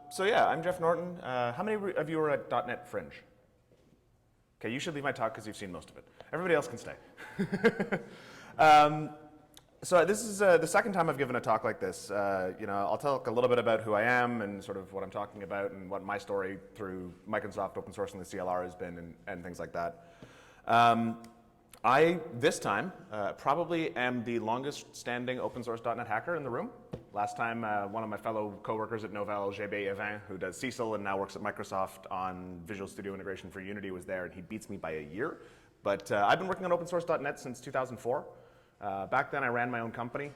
So yeah, I'm Geoff Norton. How many of you are at .NET Fringe? Okay, you should leave my talk because you've seen most of it. Everybody else can stay. So this is the second time I've given a talk like this. I'll talk a little bit about who I am and sort of what I'm talking about and what my story through Microsoft open sourcing the CLR has been and things like that. I, this time, probably am the longest standing open source .NET hacker in the room. Last time, one of my fellow coworkers at Novell, Geoff, who does Cecil and now works at Microsoft on Visual Studio integration for Unity, was there, and he beats me by a year. But I've been working on open source .NET since 2004. Back then, I ran my own company.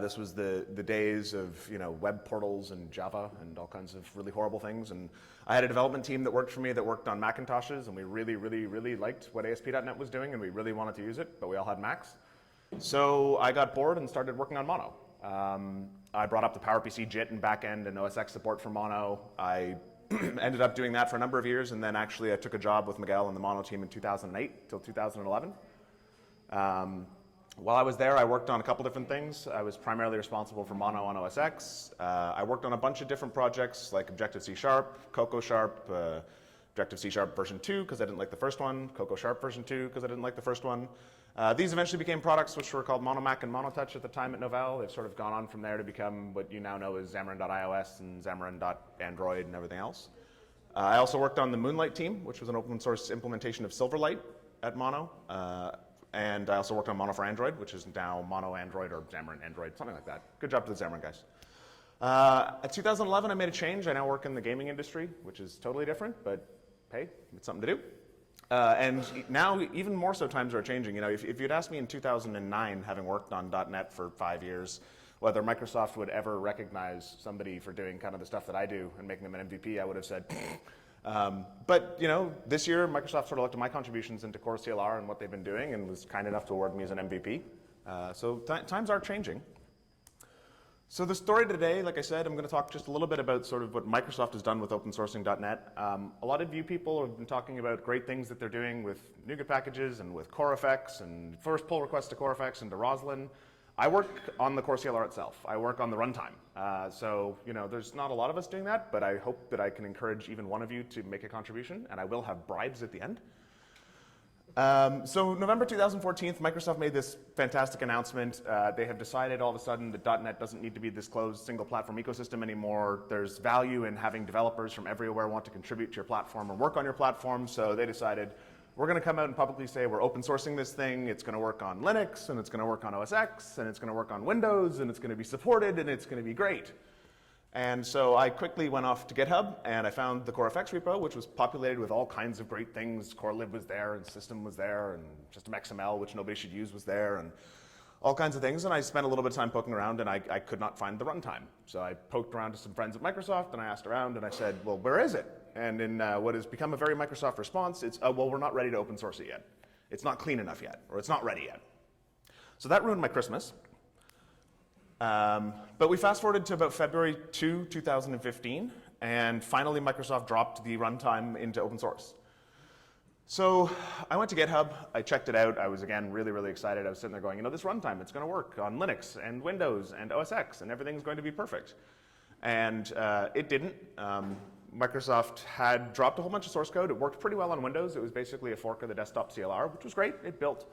This was the days of web portals and Java and all kinds of really horrible things. And I had a development team that worked for me that worked on Macintoshes, and we really, really, really liked what ASP.NET was doing, and we really wanted to use it, but we all had Macs. So I got bored and started working on Mono. I brought up the PowerPC JIT and backend and OS X support for Mono. I ended up doing that for a number of years, and then actually I took a job with Miguel and the Mono team in 2008 till 2011. While I was there, I worked on a couple different things. I was primarily responsible for Mono on OS X. I worked on a bunch of different projects like Objective-C Sharp, Cocoa Sharp, Objective-C Sharp version 2 because I didn't like the first one, Cocoa Sharp version 2 because I didn't like the first one. These eventually became products which were called MonoMac and MonoTouch at the time at Novell. They've sort of gone on from there to become what you now know as Xamarin.iOS and Xamarin.Android and everything else. I also worked on the Moonlight team, which was an open source implementation of Silverlight at Mono. And I also worked on Mono for Android, which is now Mono Android or Xamarin Android, something like that. Good job to the Xamarin guys. At 2011, I made a change. I now work in the gaming industry, which is totally different, but hey, it's something to do. And now, even more so, times are changing. If you'd asked me in 2009, having worked on .NET for 5 years, whether Microsoft would ever recognize somebody for doing kind of the stuff that I do and making them an MVP, I would have said, but this year Microsoft sort of looked at my contributions into CoreCLR and what they've been doing and was kind enough to award me as an MVP. So times are changing. So the story today, like I said, I'm going to talk just a little bit about sort of what Microsoft has done with open sourcing .NET. A lot of you people have been talking about great things that they're doing with NuGet packages and with CoreFX and first pull requests to CoreFX and to Roslyn. I work on the CoreCLR itself. I work on the runtime. So there's not a lot of us doing that, but I hope that I can encourage even one of you to make a contribution, and I will have bribes at the end. So November 2014, Microsoft made this fantastic announcement. They have decided all of a sudden that .NET doesn't need to be this closed single platform ecosystem anymore. There's value in having developers from everywhere want to contribute to your platform or work on your platform, so they decided we're going to come out and publicly say we're open sourcing this thing. It's going to work on Linux, and it's going to work on OS X, and it's going to work on Windows, and it's going to be supported, and it's going to be great. And so I quickly went off to GitHub, and I found the CoreFX repo, which was populated with all kinds of great things. CoreLib was there, and System was there, and SystemXML, which nobody should use, was there, and all kinds of things. And I spent a little bit of time poking around, and I could not find the runtime. So I poked around to some friends at Microsoft, and I asked around, and I said, well, where is it? And in what has become a very Microsoft response, it's, well, we're not ready to open source it yet. It's not clean enough yet, or it's not ready yet. So that ruined my Christmas. But we fast forwarded to about February 2, 2015, and finally Microsoft dropped the runtime into open source. So I went to GitHub, I checked it out, I was again really, really excited. I was sitting there going, this runtime, it's going to work on Linux and Windows and OS X, and everything's going to be perfect. And it didn't. Microsoft had dropped a whole bunch of source code. It worked pretty well on Windows. It was basically a fork of the desktop CLR, which was great. It built.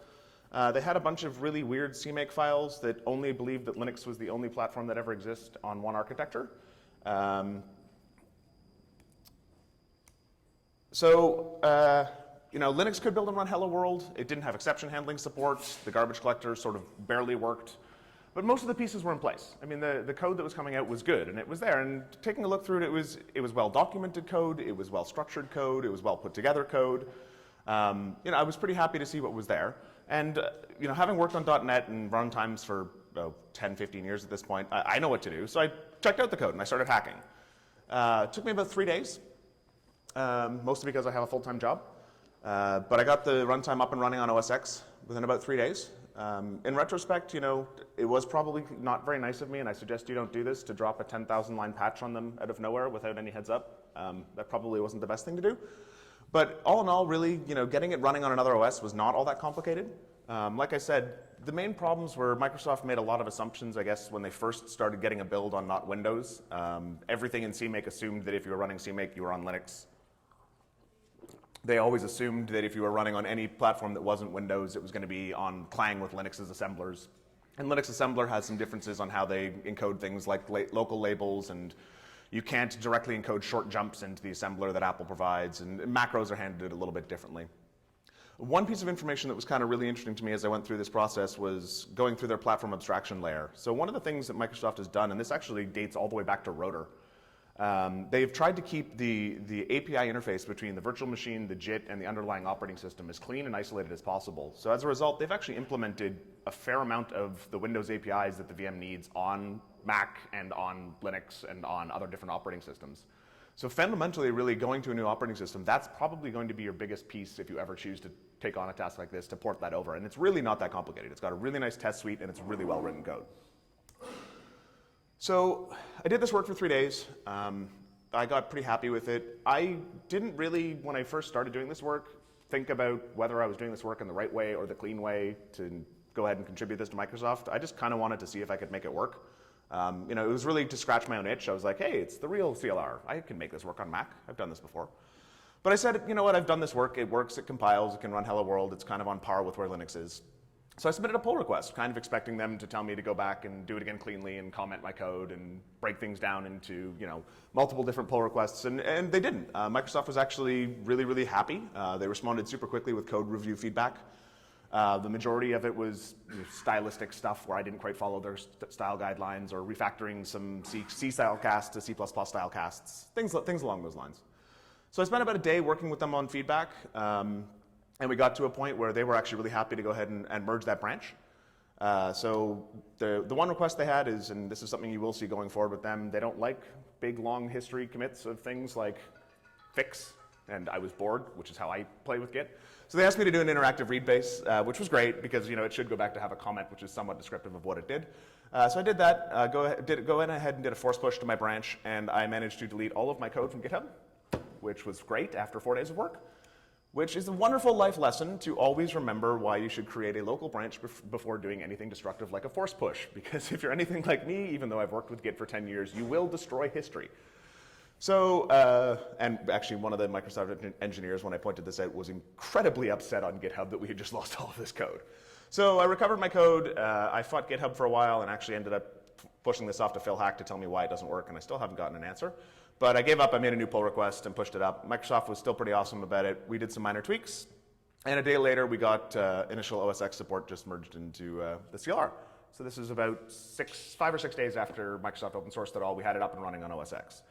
They had a bunch of really weird CMake files that only believed that Linux was the only platform that ever exists on one architecture. Linux could build and run Hello World. It didn't have exception handling support. The garbage collector sort of barely worked. But most of the pieces were in place. I mean, the code that was coming out was good, and it was there. And taking a look through it, it was well-documented code, it was well-structured code, it was well-put-together code. I was pretty happy to see what was there. And having worked on .NET and runtimes for 10, 15 years at this point, I know what to do. So I checked out the code, and I started hacking. It took me about 3 days, mostly because I have a full-time job. But I got the runtime up and running on OS X within about 3 days. In retrospect, it was probably not very nice of me, and I suggest you don't do this, to drop a 10,000-line patch on them out of nowhere without any heads up. That probably wasn't the best thing to do. But all in all, really, getting it running on another OS was not all that complicated. Like I said, the main problems were Microsoft made a lot of assumptions, I guess, when they first started getting a build on not Windows. Everything in CMake assumed that if you were running CMake, you were on Linux. They always assumed that if you were running on any platform that wasn't Windows, it was going to be on Clang with Linux's assemblers. And Linux assembler has some differences on how they encode things like local labels, and you can't directly encode short jumps into the assembler that Apple provides, and macros are handled a little bit differently. One piece of information that was kind of really interesting to me as I went through this process was going through their platform abstraction layer. So one of the things that Microsoft has done, and this actually dates all the way back to Rotor, they've tried to keep the API interface between the virtual machine, the JIT, and the underlying operating system as clean and isolated as possible. So as a result, they've actually implemented a fair amount of the Windows APIs that the VM needs on Mac and on Linux and on other different operating systems. So fundamentally, really going to a new operating system, that's probably going to be your biggest piece if you ever choose to take on a task like this, to port that over. And it's really not that complicated. It's got a really nice test suite, and it's really well-written code. So I did this work for 3 days. I got pretty happy with it. I didn't really, when I first started doing this work, think about whether I was doing this work in the right way or the clean way to go ahead and contribute this to Microsoft. I just kind of wanted to see if I could make it work. It was really to scratch my own itch. I was like, hey, it's the real CLR. I can make this work on Mac. I've done this before. But I said, you know what, I've done this work. It works, it compiles, it can run Hello World. It's kind of on par with where Linux is. So I submitted a pull request, kind of expecting them to tell me to go back and do it again cleanly and comment my code and break things down into, multiple different pull requests, and they didn't. Microsoft was actually really, really happy. They responded super quickly with code review feedback. The majority of it was stylistic stuff where I didn't quite follow their style guidelines, or refactoring some C style casts to C++ style casts, things along those lines. So I spent about a day working with them on feedback. And we got to a point where they were actually really happy to go ahead and merge that branch. So the one request they had is, and this is something you will see going forward with them, they don't like big, long history commits of things like fix, and I was bored, which is how I play with Git. So they asked me to do an interactive read base, which was great because it should go back to have a comment which is somewhat descriptive of what it did. So I did that, go ahead and did a force push to my branch, and I managed to delete all of my code from GitHub, which was great after 4 days of work. Which is a wonderful life lesson to always remember why you should create a local branch before doing anything destructive like a force push. Because if you're anything like me, even though I've worked with Git for 10 years, you will destroy history. So, and actually one of the Microsoft engineers, when I pointed this out, was incredibly upset on GitHub that we had just lost all of this code. So I recovered my code, I fought GitHub for a while, and actually ended up pushing this off to Phil Hack to tell me why it doesn't work, and I still haven't gotten an answer. But I gave up, I made a new pull request and pushed it up. Microsoft was still pretty awesome about it. We did some minor tweaks, and a day later we got initial OS X support just merged into the CLR. So this is about 5 or 6 days after Microsoft open sourced it all. We had it up and running on OS X.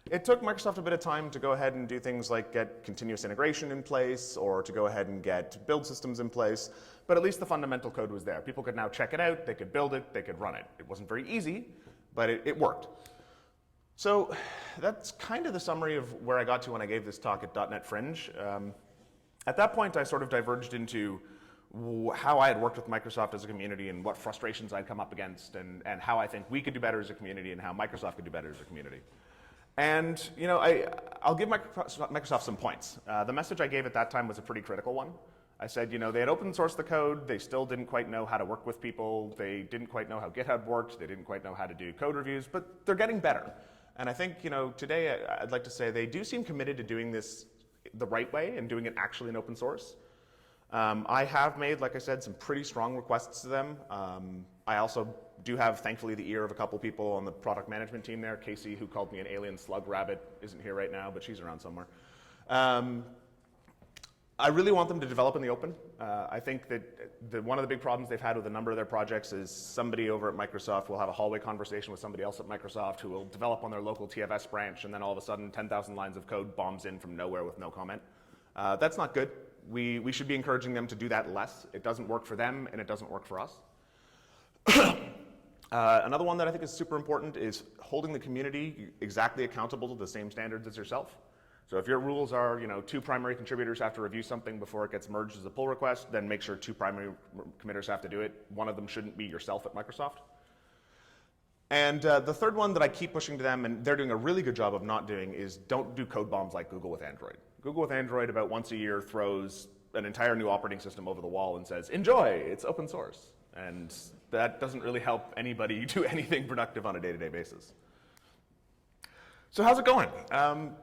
It took Microsoft a bit of time to go ahead and do things like get continuous integration in place, or to go ahead and get build systems in place, but at least the fundamental code was there. People could now check it out, they could build it, they could run it. It wasn't very easy, but it worked. So that's kind of the summary of where I got to when I gave this talk at .NET Fringe. At that point, I sort of diverged into how I had worked with Microsoft as a community and what frustrations I'd come up against, and how I think we could do better as a community and how Microsoft could do better as a community. And I'll give Microsoft some points. The message I gave at that time was a pretty critical one. I said, they had open sourced the code, they still didn't quite know how to work with people, they didn't quite know how GitHub worked, they didn't quite know how to do code reviews, but they're getting better. And I think, today I'd like to say they do seem committed to doing this the right way and doing it actually in open source. I have made, like I said, some pretty strong requests to them. I also do have, thankfully, the ear of a couple people on the product management team there. Casey, who called me an alien slug rabbit, isn't here right now, but she's around somewhere. I really want them to develop in the open. I think that one of the big problems they've had with a number of their projects is somebody over at Microsoft will have a hallway conversation with somebody else at Microsoft who will develop on their local TFS branch, and then all of a sudden 10,000 lines of code bombs in from nowhere with no comment. That's not good. We should be encouraging them to do that less. It doesn't work for them, and it doesn't work for us. Another one that I think is super important is holding the community exactly accountable to the same standards as yourself. So if your rules are, 2 primary contributors have to review something before it gets merged as a pull request, then make sure 2 primary committers have to do it. One of them shouldn't be yourself at Microsoft. And the third one that I keep pushing to them, and they're doing a really good job of not doing, is don't do code bombs like Google with Android. Google with Android about once a year throws an entire new operating system over the wall and says, enjoy, it's open source. And that doesn't really help anybody do anything productive on a day-to-day basis. So how's it going?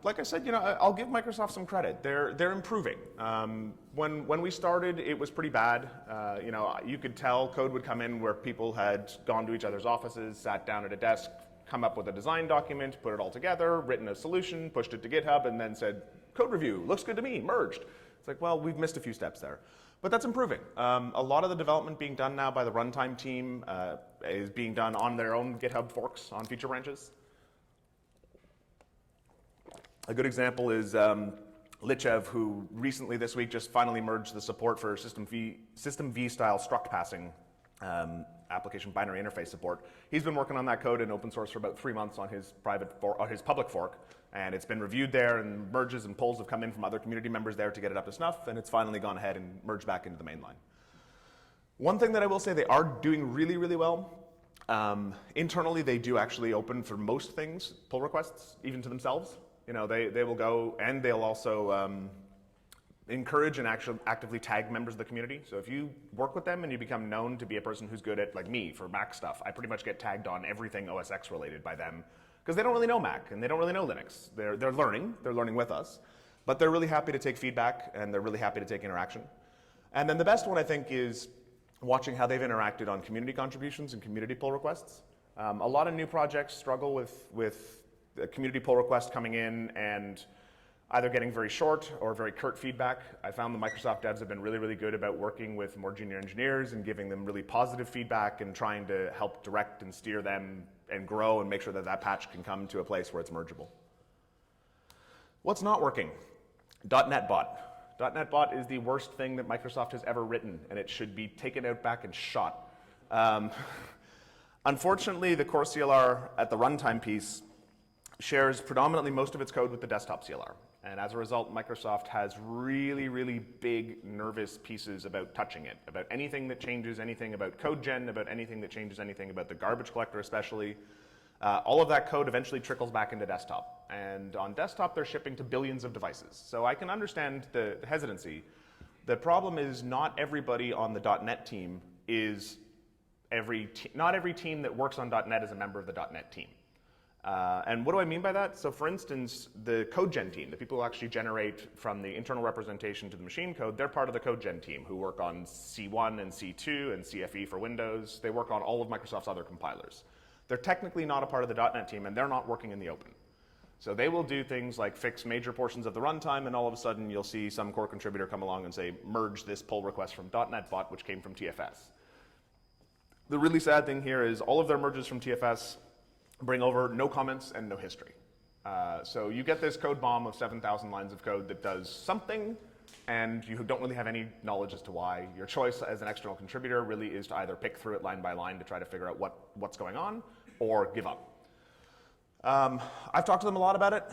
Like I said, I'll give Microsoft some credit. They're improving. When we started, it was pretty bad. You could tell code would come in where people had gone to each other's offices, sat down at a desk, come up with a design document, put it all together, written a solution, pushed it to GitHub, and then said, code review, looks good to me, merged. It's like, well, we've missed a few steps there. But that's improving. A lot of the development being done now by the runtime team is being done on their own GitHub forks on feature branches. A good example is Lichev, who recently this week just finally merged the support for System V style struct passing application binary interface support. He's been working on that code in open source for about 3 months on his public fork, and it's been reviewed there, and merges and pulls have come in from other community members there to get it up to snuff, and it's finally gone ahead and merged back into the main line. One thing that I will say they are doing really, really well, internally they do actually open for most things pull requests, even to themselves. They will go, and they'll also encourage and actively tag members of the community. So if you work with them and you become known to be a person who's good at, like me, for Mac stuff, I pretty much get tagged on everything OS X related by them, because they don't really know Mac, and they don't really know Linux. They're learning with us, but they're really happy to take feedback, and they're really happy to take interaction. And then the best one, I think, is watching how they've interacted on community contributions and community pull requests. A lot of new projects struggle with a community pull request coming in and either getting very short or very curt feedback. I found the Microsoft devs have been really, really good about working with more junior engineers and giving them really positive feedback and trying to help direct and steer them and grow and make sure that that patch can come to a place where it's mergeable. What's not working? .NET Bot. .NET Bot is the worst thing that Microsoft has ever written, and it should be taken out back and shot. Unfortunately, the CoreCLR at the runtime piece shares predominantly most of its code with the desktop CLR. And as a result, Microsoft has really, really big, nervous pieces about touching it, about anything that changes anything about code gen, about anything that changes anything about the garbage collector especially. All of that code eventually trickles back into desktop. And on desktop, they're shipping to billions of devices. So I can understand the hesitancy. The problem is not everybody on the .NET team is not every team that works on .NET is a member of the .NET team. And what do I mean by that? So for instance, the code gen team, the people who actually generate from the internal representation to the machine code, they're part of the code gen team who work on C1 and C2 and CFE for Windows. They work on all of Microsoft's other compilers. They're technically not a part of the .NET team, and they're not working in the open. So they will do things like fix major portions of the runtime, and all of a sudden you'll see some core contributor come along and say, merge this pull request from .NET Bot, which came from TFS. The really sad thing here is all of their merges from TFS bring over no comments and no history. So you get this code bomb of 7,000 lines of code that does something, and you don't really have any knowledge as to why. Your choice as an external contributor really is to either pick through it line by line to try to figure out what's going on, or give up. I've talked to them a lot about it.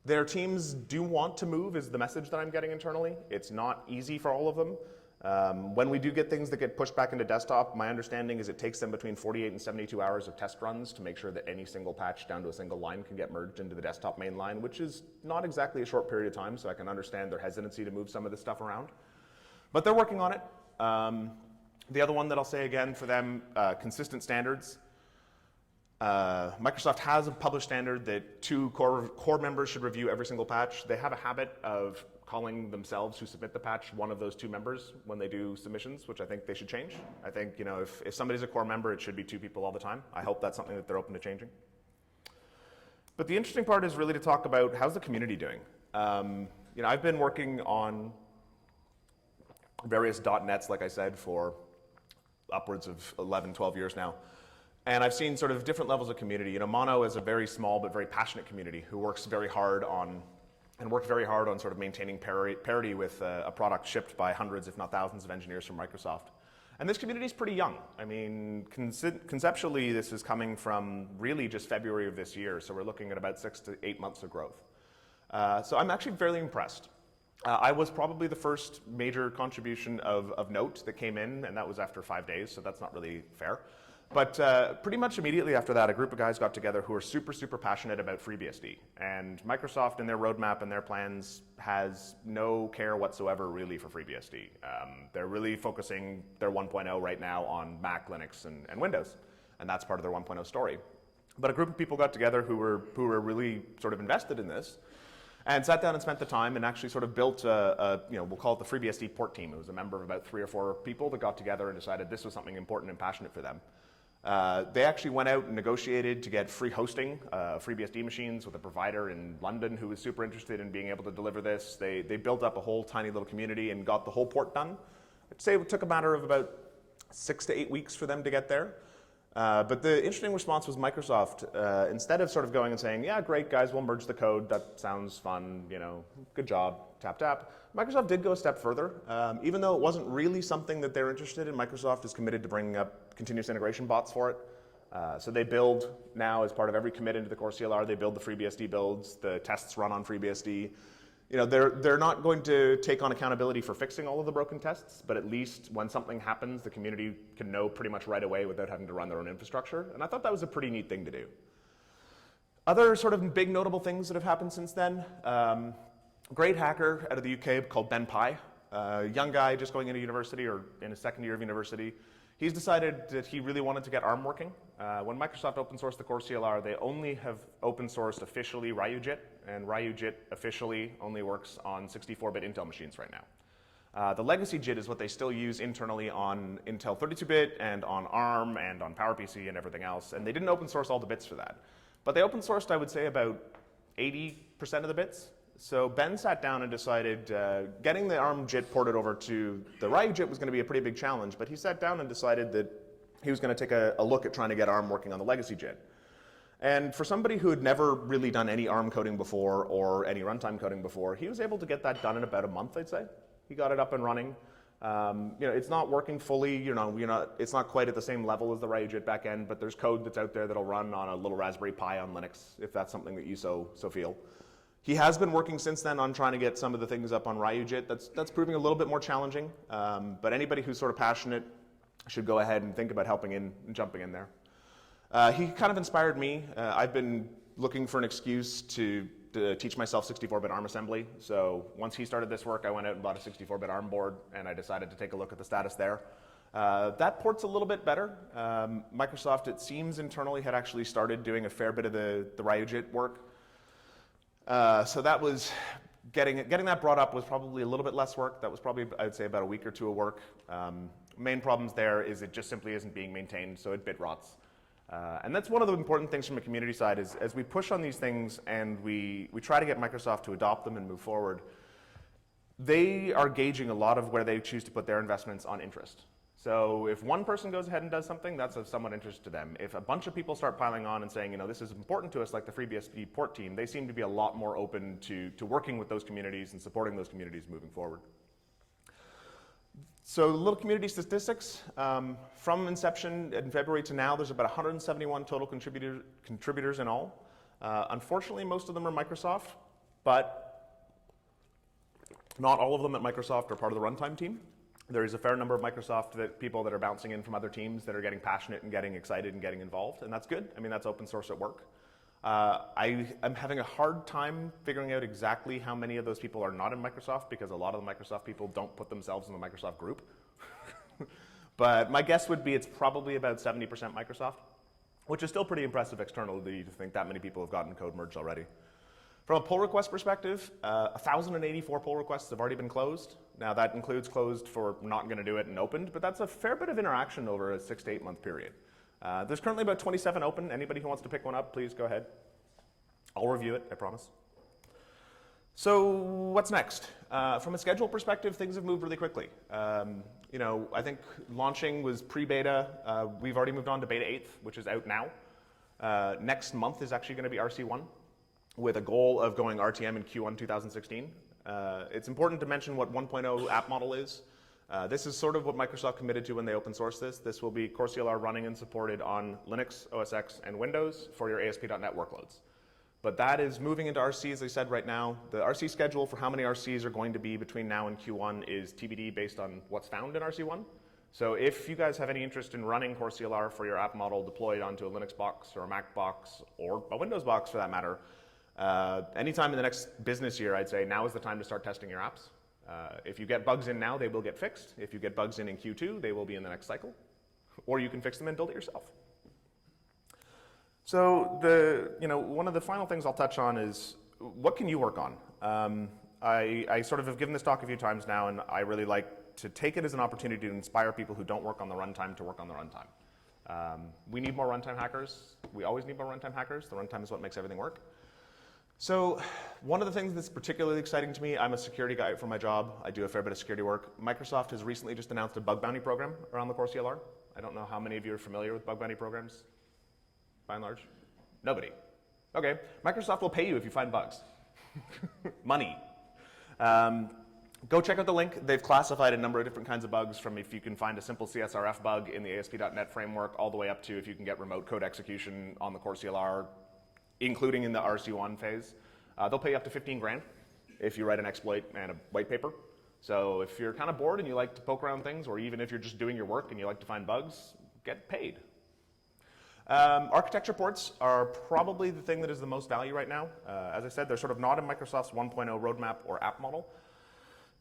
Their teams do want to move, is the message that I'm getting internally. It's not easy for all of them. When we do get things that get pushed back into desktop, my understanding is it takes them between 48 and 72 hours of test runs to make sure that any single patch down to a single line can get merged into the desktop main line, which is not exactly a short period of time, so I can understand their hesitancy to move some of this stuff around. But they're working on it. The other one that I'll say again for them, consistent standards. Microsoft has a published standard that 2 core members should review every single patch. They have a habit of calling themselves who submit the patch one of those 2 members when they do submissions, which I think they should change. I think if somebody's a core member, it should be 2 people all the time. I hope that's something that they're open to changing. But the interesting part is really to talk about how's the community doing. I've been working on various .NETs, like I said, for upwards of 11, 12 years now. And I've seen sort of different levels of community. Mono is a very small but very passionate community who works very hard on sort of maintaining parity with a product shipped by hundreds, if not thousands, of engineers from Microsoft. And this community is pretty young. I mean, conceptually, this is coming from really just February of this year, so we're looking at about 6 to 8 months of growth. So I'm actually fairly impressed. I was probably the first major contribution of note that came in, and that was after 5 days, so that's not really fair. But pretty much immediately after that, a group of guys got together who were super, super passionate about FreeBSD. And Microsoft in their roadmap and their plans has no care whatsoever really for FreeBSD. They're really focusing their 1.0 right now on Mac, Linux, and Windows. And that's part of their 1.0 story. But a group of people got together who were really sort of invested in this and sat down and spent the time and actually sort of built we'll call it the FreeBSD port team. It was a member of about 3 or 4 people that got together and decided this was something important and passionate for them. They actually went out and negotiated to get free hosting of FreeBSD machines with a provider in London who was super interested in being able to deliver this. They built up a whole tiny little community and got the whole port done. I'd say it took a matter of about 6 to 8 weeks for them to get there. But the interesting response was Microsoft, instead of sort of going and saying, yeah, great guys, we'll merge the code, that sounds fun, good job, tap, tap. Microsoft did go a step further. Even though it wasn't really something that they're interested in, Microsoft is committed to bringing up continuous integration bots for it. So they build now, as part of every commit into the CoreCLR, they build the FreeBSD builds, the tests run on FreeBSD. They're not going to take on accountability for fixing all of the broken tests, but at least when something happens, the community can know pretty much right away without having to run their own infrastructure. And I thought that was a pretty neat thing to do. Other sort of big notable things that have happened since then. Great hacker out of the UK called Ben Pye, a young guy just going into university or in his second year of university. He's decided that he really wanted to get ARM working. When Microsoft open sourced the CoreCLR, they only have open sourced officially RyuJIT, and RyuJIT officially only works on 64-bit Intel machines right now. The legacy JIT is what they still use internally on Intel 32-bit and on ARM and on PowerPC and everything else, and they didn't open source all the bits for that. But they open sourced, I would say, about 80% of the bits. So Ben sat down and decided getting the ARM JIT ported over to the RyuJIT was going to be a pretty big challenge, but he sat down and decided that he was going to take a look at trying to get ARM working on the legacy JIT. And for somebody who had never really done any ARM coding before or any runtime coding before, he was able to get that done in about a month, I'd say. He got it up and running. It's not working fully, it's not quite at the same level as the RyuJIT backend, but there's code that's out there that'll run on a little Raspberry Pi on Linux, if that's something that you so feel. He has been working since then on trying to get some of the things up on RyuJIT. That's proving a little bit more challenging, but anybody who's sort of passionate should go ahead and think about helping in and jumping in there. He kind of inspired me. I've been looking for an excuse to teach myself 64-bit ARM assembly. So once he started this work, I went out and bought a 64-bit ARM board, and I decided to take a look at the status there. That port's a little bit better. Microsoft, it seems internally, had actually started doing a fair bit of the RyuJIT work. So that was, getting that brought up was probably a little bit less work. That was probably, I'd say, about a week or two of work. Main problems there is it just simply isn't being maintained, so it bit rots. And that's one of the important things from a community side is as we push on these things and we try to get Microsoft to adopt them and move forward, they are gauging a lot of where they choose to put their investments on interest. So if one person goes ahead and does something, that's of somewhat interest to them. If a bunch of people start piling on and saying, this is important to us, like the FreeBSD port team, they seem to be a lot more open to working with those communities and supporting those communities moving forward. So little community statistics. From inception in February to now, there's about 171 total contributors in all. Unfortunately, most of them are Microsoft, but not all of them at Microsoft are part of the runtime team. There is a fair number of Microsoft people that are bouncing in from other teams that are getting passionate and getting excited and getting involved, and that's good. I mean, that's open source at work. I'm having a hard time figuring out exactly how many of those people are not in Microsoft because a lot of the Microsoft people don't put themselves in the Microsoft group. But my guess would be it's probably about 70% Microsoft, which is still pretty impressive externally to think that many people have gotten code merged already. From a pull request perspective, 1,084 pull requests have already been closed. Now that includes closed for not going to do it and opened, but that's a fair bit of interaction over a 6 to 8 month period. There's currently about 27 open. Anybody who wants to pick one up, please go ahead. I'll review it, I promise. So what's next? From a schedule perspective, things have moved really quickly. I think launching was pre-beta. We've already moved on to beta 8th, which is out now. Next month is actually going to be RC1 with a goal of going RTM in Q1 2016. It's important to mention what 1.0 app model is. This is sort of what Microsoft committed to when they open sourced this. This will be CoreCLR running and supported on Linux, OS X, and Windows for your ASP.NET workloads. But that is moving into RC, as I said right now. The RC schedule for how many RCs are going to be between now and Q1 is TBD based on what's found in RC1. So if you guys have any interest in running CoreCLR for your app model deployed onto a Linux box or a Mac box or a Windows box for that matter, anytime in the next business year, I'd say now is the time to start testing your apps. If you get bugs in now, they will get fixed. If you get bugs in Q2, they will be in the next cycle. Or you can fix them and build it yourself. So one of the final things I'll touch on is what can you work on? I sort of have given this talk a few times now, and I really like to take it as an opportunity to inspire people who don't work on the runtime to work on the runtime. We need more runtime hackers. We always need more runtime hackers. The runtime is what makes everything work. So one of the things that's particularly exciting to me, I'm a security guy for my job. I do a fair bit of security work. Microsoft has recently just announced a bug bounty program around the CoreCLR. I don't know how many of you are familiar with bug bounty programs, by and large. Nobody. Okay, Microsoft will pay you if you find bugs. Money. Go check out the link. They've classified a number of different kinds of bugs, from if you can find a simple CSRF bug in the ASP.NET framework all the way up to if you can get remote code execution on the CoreCLR, including in the RC1 phase. They'll pay you up to 15 grand if you write an exploit and a white paper. So if you're kind of bored and you like to poke around things, or even if you're just doing your work and you like to find bugs, get paid. Architecture ports are probably the thing that is the most value right now. As I said, they're sort of not in Microsoft's 1.0 roadmap or app model.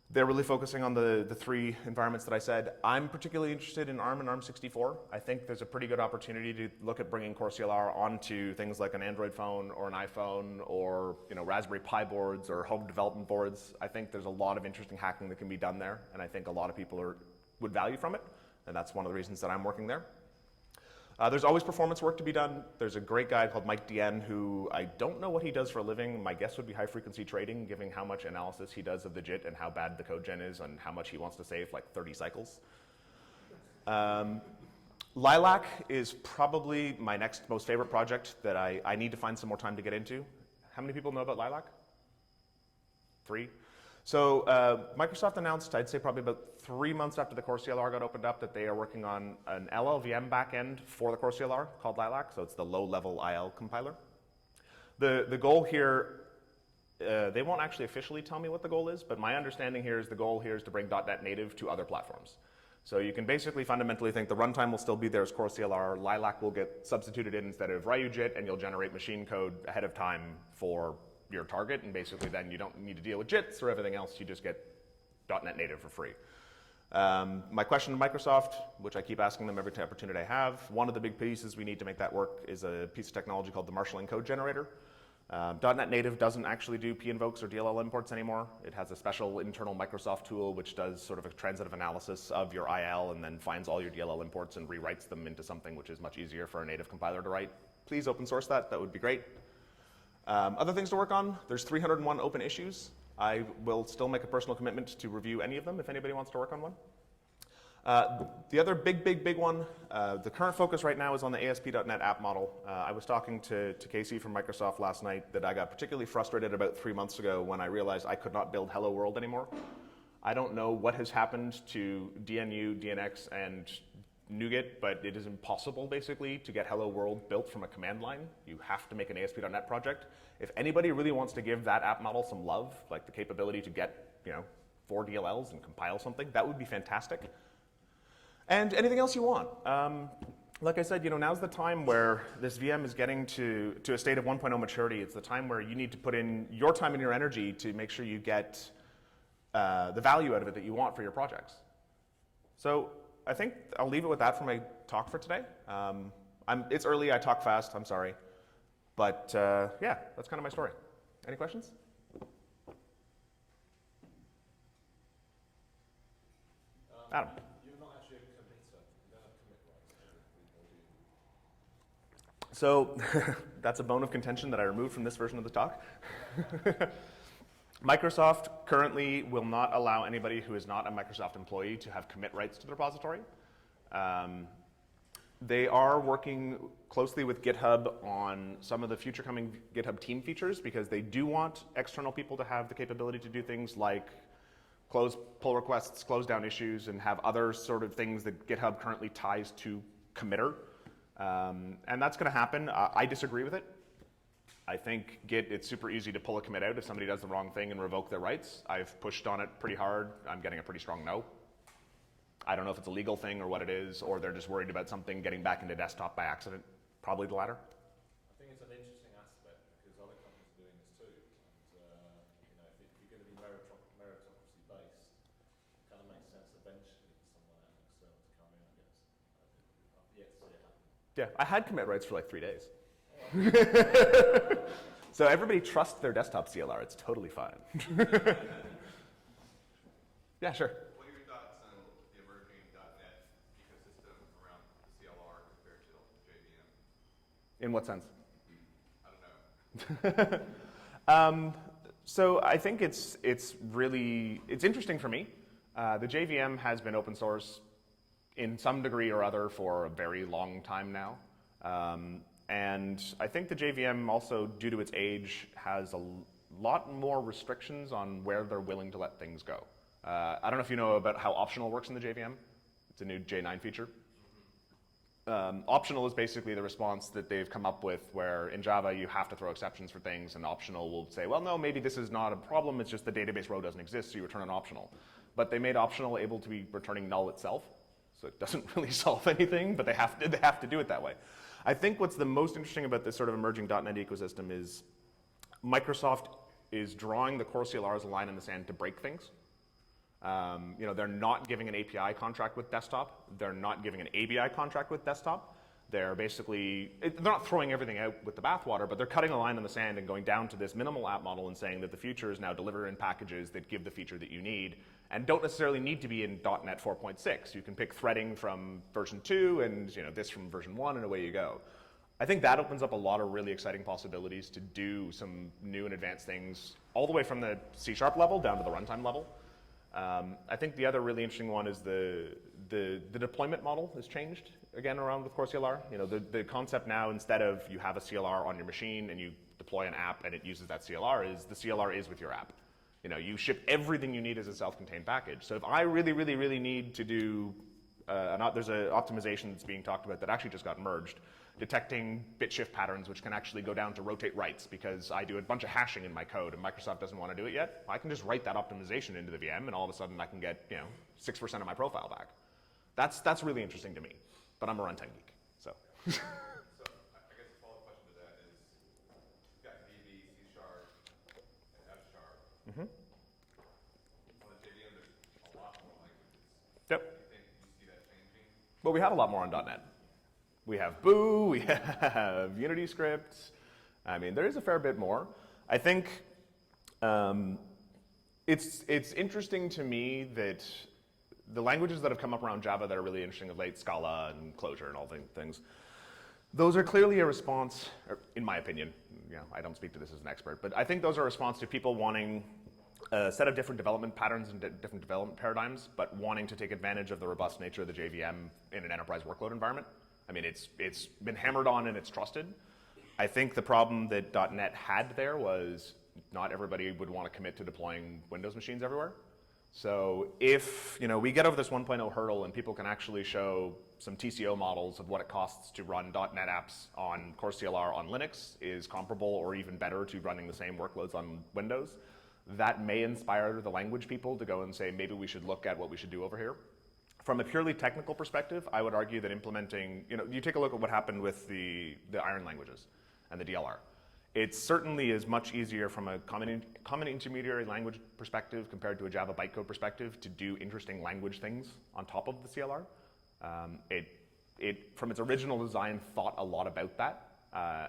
They're really focusing on the three environments that I said. I'm particularly interested in ARM and ARM64. I think there's a pretty good opportunity to look at bringing CoreCLR onto things like an Android phone or an iPhone or Raspberry Pi boards or home development boards. I think there's a lot of interesting hacking that can be done there, and I think a lot of people would value from it, and that's one of the reasons that I'm working there. There's always performance work to be done. There's a great guy called Mike Dien who I don't know what he does for a living. My guess would be high-frequency trading, given how much analysis he does of the JIT and how bad the code gen is and how much he wants to save, like 30 cycles. Lilac is probably my next most favorite project that I need to find some more time to get into. How many people know about Lilac? 3? So Microsoft announced, I'd say probably about 3 months after the CoreCLR got opened up, that they are working on an LLVM backend for the CoreCLR called Lilac, so it's the low-level IL compiler. The goal here, they won't actually officially tell me what the goal is, but my understanding here is the goal here is to bring .NET Native to other platforms. So you can basically fundamentally think the runtime will still be there as CoreCLR, Lilac will get substituted in instead of RyuJIT, and you'll generate machine code ahead of time for your target, and basically then you don't need to deal with JITs or everything else, you just get .NET Native for free. My question to Microsoft, which I keep asking them every opportunity I have, one of the big pieces we need to make that work is a piece of technology called the marshalling code generator. .NET Native doesn't actually do p-invokes or DLL imports anymore. It has a special internal Microsoft tool which does sort of a transitive analysis of your IL and then finds all your DLL imports and rewrites them into something which is much easier for a native compiler to write. Please open source that, that would be great. Other things to work on, there's 301 open issues. I will still make a personal commitment to review any of them if anybody wants to work on one. The other big one, the current focus right now is on the ASP.NET app model. I was talking to Casey from Microsoft last night that I got particularly frustrated about 3 months ago when I realized I could not build Hello World anymore. I don't know what has happened to DNU, DNX, and NuGet, but it is impossible basically to get Hello World built from a command line. You have to make an ASP.NET project. If anybody really wants to give that app model some love, like the capability to get 4 DLLs and compile something, that would be fantastic. And anything else you want. Like I said, now's the time where this VM is getting to a state of 1.0 maturity. It's the time where you need to put in your time and your energy to make sure you get the value out of it that you want for your projects. So I think I'll leave it with that for my talk for today. It's early, I talk fast, I'm sorry. But yeah, that's kind of my story. Any questions? Adam. You're not actually a committer. You don't have commit rights. So that's a bone of contention that I removed from this version of the talk. Microsoft currently will not allow anybody who is not a Microsoft employee to have commit rights to the repository. They are working closely with GitHub on some of the future coming GitHub team features because they do want external people to have the capability to do things like close pull requests, close down issues, and have other sort of things that GitHub currently ties to committer. And that's going to happen. I disagree with it. I think Git, it's super easy to pull a commit out if somebody does the wrong thing and revoke their rights. I've pushed on it pretty hard. I'm getting a pretty strong no. I don't know if it's a legal thing or what it is, or they're just worried about something getting back into desktop by accident. Probably the latter. I think it's an interesting aspect because other companies are doing this too. And if you're going to be meritocracy based, it kind of makes sense eventually for someone external to come in, I guess. I've yet to see it happen. Yeah, I had commit rights for like 3 days. So everybody trusts their desktop CLR. It's totally fine. Yeah, sure. What are your thoughts on the emerging .NET ecosystem around the CLR compared to JVM? In what sense? I don't know. So I think it's interesting for me. The JVM has been open source in some degree or other for a very long time now. And I think the JVM also, due to its age, has a lot more restrictions on where they're willing to let things go. I don't know if you know about how optional works in the JVM. It's a new J9 feature. Optional is basically the response that they've come up with where in Java you have to throw exceptions for things, and optional will say, well, no, maybe this is not a problem, it's just the database row doesn't exist, so you return an optional. But they made optional able to be returning null itself, so it doesn't really solve anything, but they have to do it that way. I think what's the most interesting about this sort of emerging .NET ecosystem is Microsoft is drawing the CoreCLR as a line in the sand to break things. They're not giving an API contract with desktop. They're not giving an ABI contract with desktop. They're basically, they're not throwing everything out with the bathwater, but they're cutting a line in the sand and going down to this minimal app model and saying that the future is now delivered in packages that give the feature that you need and don't necessarily need to be in .NET 4.6. You can pick threading from version 2 and this from version 1 and away you go. I think that opens up a lot of really exciting possibilities to do some new and advanced things all the way from the C# level down to the runtime level. I think the other really interesting one is the deployment model has changed again around with CoreCLR. The concept now, instead of you have a CLR on your machine and you deploy an app and it uses that CLR, is the CLR is with your app. You ship everything you need as a self-contained package. So if I really, really, really need to do, there's an optimization that's being talked about that actually just got merged, detecting bit shift patterns, which can actually go down to rotate writes because I do a bunch of hashing in my code and Microsoft doesn't want to do it yet. I can just write that optimization into the VM and all of a sudden I can get 6% of my profile back. That's really interesting to me, but I'm a runtime geek, so. So I guess a follow-up question to that is, you've got VB, C# and F#. Mm-hmm. On the JVM, there's a lot more languages. Yep. Do you see that changing? Well, we have a lot more on .NET. We have Boo, we have Unity scripts. I mean, there is a fair bit more. I think it's interesting to me that the languages that have come up around Java that are really interesting of late, Scala and Clojure and all things, those are clearly a response, or in my opinion, I don't speak to this as an expert, but I think those are a response to people wanting a set of different development patterns and different development paradigms, but wanting to take advantage of the robust nature of the JVM in an enterprise workload environment. I mean, it's been hammered on and it's trusted. I think the problem that .NET had there was not everybody would want to commit to deploying Windows machines everywhere. So if we get over this 1.0 hurdle and people can actually show some TCO models of what it costs to run .NET apps on CoreCLR on Linux is comparable or even better to running the same workloads on Windows, that may inspire the language people to go and say, maybe we should look at what we should do over here. From a purely technical perspective, I would argue that implementing, you take a look at what happened with the iron languages and the DLR. It certainly is much easier from a common intermediary language perspective compared to a Java bytecode perspective to do interesting language things on top of the CLR. It from its original design, thought a lot about that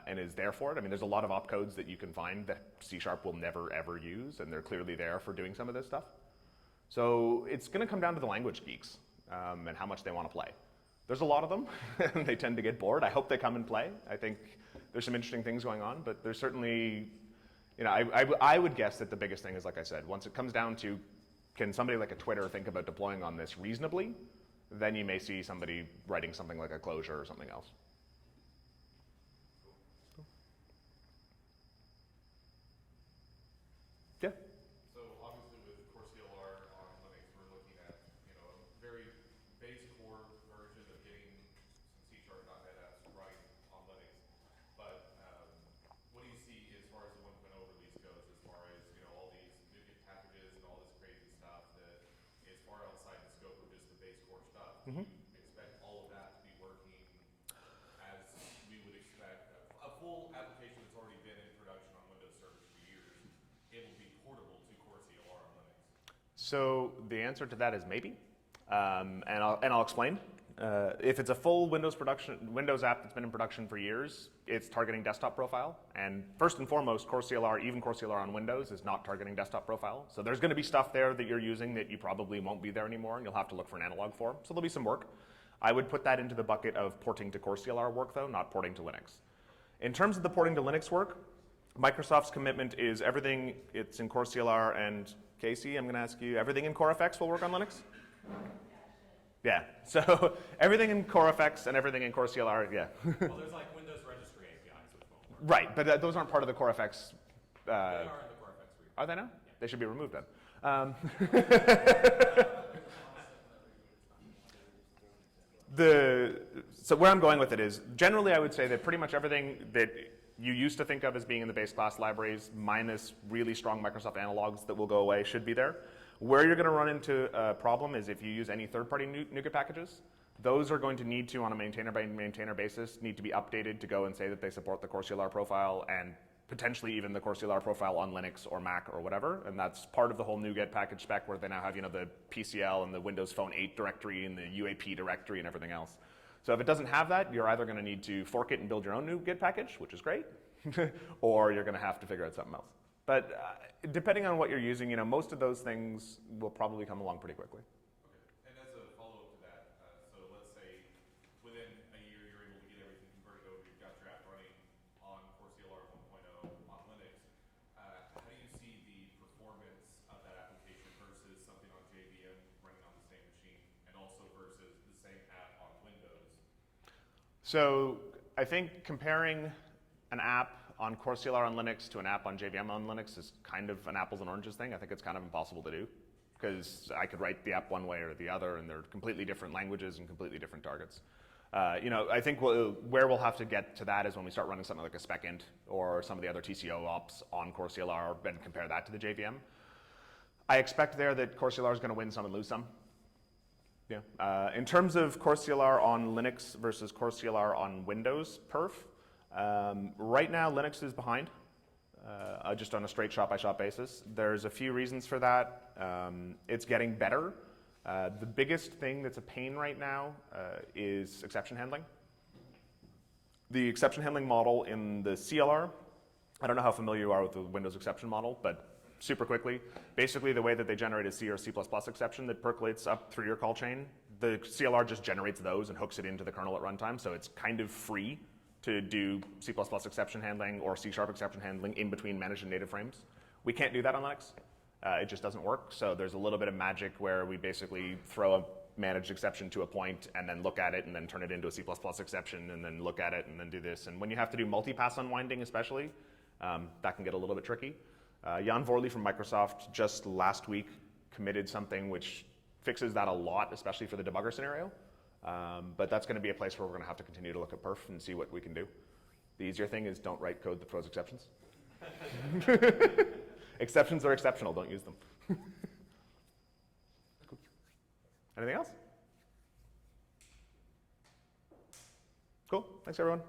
and is there for it. I mean, there's a lot of opcodes that you can find that C# will never, ever use, and they're clearly there for doing some of this stuff. So it's going to come down to the language geeks. And how much they want to play. There's a lot of them, and they tend to get bored. I hope they come and play. I think there's some interesting things going on, but there's certainly, I would guess that the biggest thing is, like I said, once it comes down to, can somebody like a Twitter think about deploying on this reasonably, then you may see somebody writing something like a Clojure or something else. Yeah. So obviously with CoreCLR on Linux, we're looking at a very base core version of getting some C#.NET apps running on Linux. But what do you see as far as the 1.0 release goes, as far as all these NuGet packages and all this crazy stuff that is far outside the scope of just the base core stuff? Do you expect all of that to be working as we would expect? A full application that's already been in production on Windows servers for years, it will be portable to CoreCLR on Linux. So the answer to that is maybe, and I'll explain. If it's a full Windows app that's been in production for years, it's targeting desktop profile. And first and foremost, CoreCLR, even CoreCLR on Windows, is not targeting desktop profile. So there's going to be stuff there that you're using that you probably won't be there anymore, and you'll have to look for an analog for. So there'll be some work. I would put that into the bucket of porting to CoreCLR work, though, not porting to Linux. In terms of the porting to Linux work, Microsoft's commitment is everything it's in CoreCLR, and Casey, I'm going to ask you, everything in CoreFX will work on Linux? Yeah, so everything in CoreFX and everything in CoreCLR, yeah. Well, there's like Windows registry APIs which won't work. Right, but those aren't part of the CoreFX. They are in the CoreFX repo. Are they now? Yeah. They should be removed then. So where I'm going with it is, generally I would say that pretty much everything that you used to think of as being in the base class libraries, minus really strong Microsoft analogs that will go away, should be there. Where you're going to run into a problem is if you use any third-party NuGet packages. Those are going to need to, on a maintainer-by-maintainer basis, need to be updated to go and say that they support the CoreCLR profile and potentially even the CoreCLR profile on Linux or Mac or whatever. And that's part of the whole NuGet package spec where they now have, the PCL and the Windows Phone 8 directory and the UAP directory and everything else. So if it doesn't have that, you're either going to need to fork it and build your own NuGet package, which is great, or you're going to have to figure out something else. But depending on what you're using, most of those things will probably come along pretty quickly. Okay, and as a follow-up to that, so let's say within a year you're able to get everything converted over, you've got your app running on CoreCLR 1.0 on Linux. How do you see the performance of that application versus something on JVM running on the same machine, and also versus the same app on Windows? So I think comparing an app on CoreCLR on Linux to an app on JVM on Linux is kind of an apples and oranges thing. I think it's kind of impossible to do because I could write the app one way or the other, and they're completely different languages and completely different targets. I think where we'll have to get to that is when we start running something like a specint or some of the other TCO ops on CoreCLR and compare that to the JVM. I expect there that CoreCLR is going to win some and lose some. Yeah. In terms of CoreCLR on Linux versus CoreCLR on Windows perf, right now Linux is behind, just on a straight shot-by-shot basis. There's a few reasons for that. It's getting better. The biggest thing that's a pain right now is exception handling. The exception handling model in the CLR, I don't know how familiar you are with the Windows exception model, but super quickly, basically the way that they generate a C or C++ exception that percolates up through your call chain, the CLR just generates those and hooks it into the kernel at runtime, so it's kind of free to do C++ exception handling or C# exception handling in between managed and native frames. We can't do that on Linux. It just doesn't work. So there's a little bit of magic where we basically throw a managed exception to a point and then look at it and then turn it into a C++ exception and then look at it and then do this. And when you have to do multipass unwinding especially, that can get a little bit tricky. Jan Vorley from Microsoft just last week committed something which fixes that a lot, especially for the debugger scenario. But that's going to be a place where we're going to have to continue to look at perf and see what we can do. The easier thing is don't write code that throws exceptions. Exceptions are exceptional, don't use them. Cool. Anything else? Cool, thanks everyone.